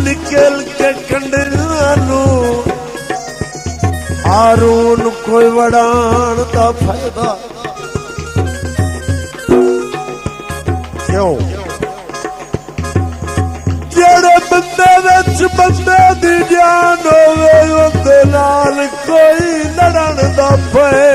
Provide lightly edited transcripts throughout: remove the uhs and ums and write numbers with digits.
निकल के कंडू हारून कोई वड़ान का फायदा क्यों जेड़े बंदे विच बंदे दी जान होवे उहदे नाल कोई लड़न दा पए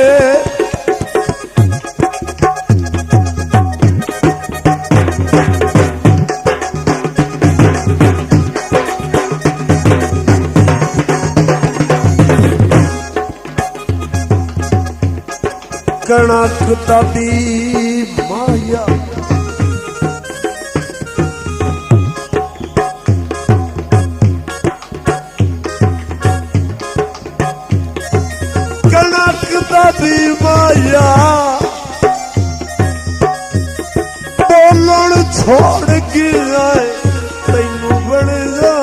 कणक तादी माया कणक तादी माया बोलन छोड़ गया तैनू बन जा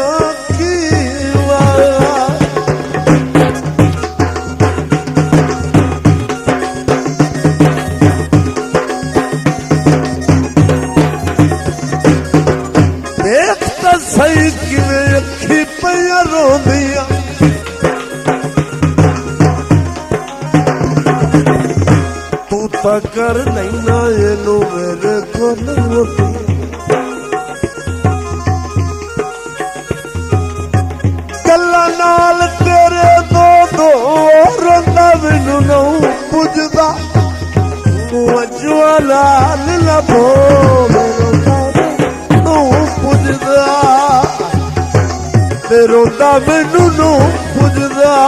सही किवें अखी पईयां रोंदियां तू तां कर लैना इनू मेरे कोल गल्लां नाल तेरे दो रोंदा मैनू नहीं पुजदा मुझा लाल लभो रोंदा मैनू नूं पुजदा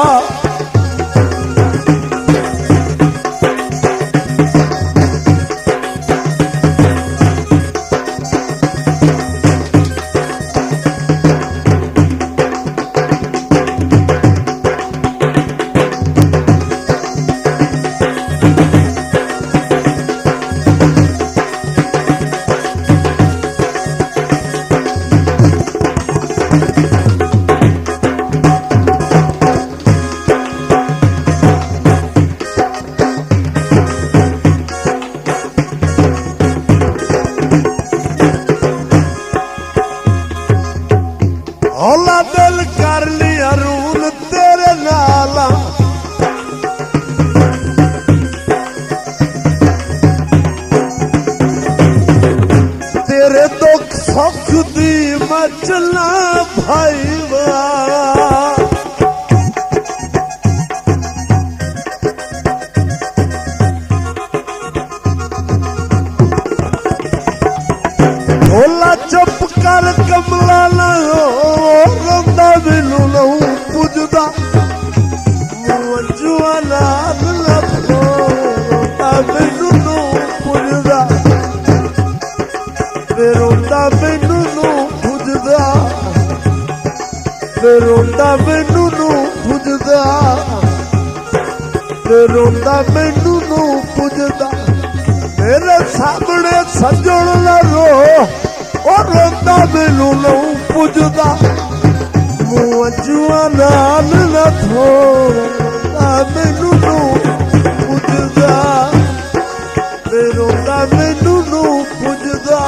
हौला दिल कर लिया रूल तेरे नाल तेरे दुख सुख दी मैं चलना भाई हौला चुप कर कमला ना रोंदा मैनू नहीं पुजदा मुझा लाल लभो रोंदा मैनू नहीं पुजदा रोंदा मैनू नहीं पुजदा रोंदा मैनू नहीं पुजदा रोंदा मैनू नहीं पुजदा मेरे सामने सजण ना रो और रोंदा मैनू नहीं पुजदा मुझा नाल ना थोड़ा मैनू नहीं पुजदा रोंदा मैनू नहीं पुजदा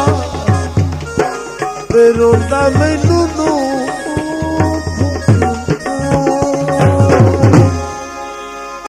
रोंदा मैनू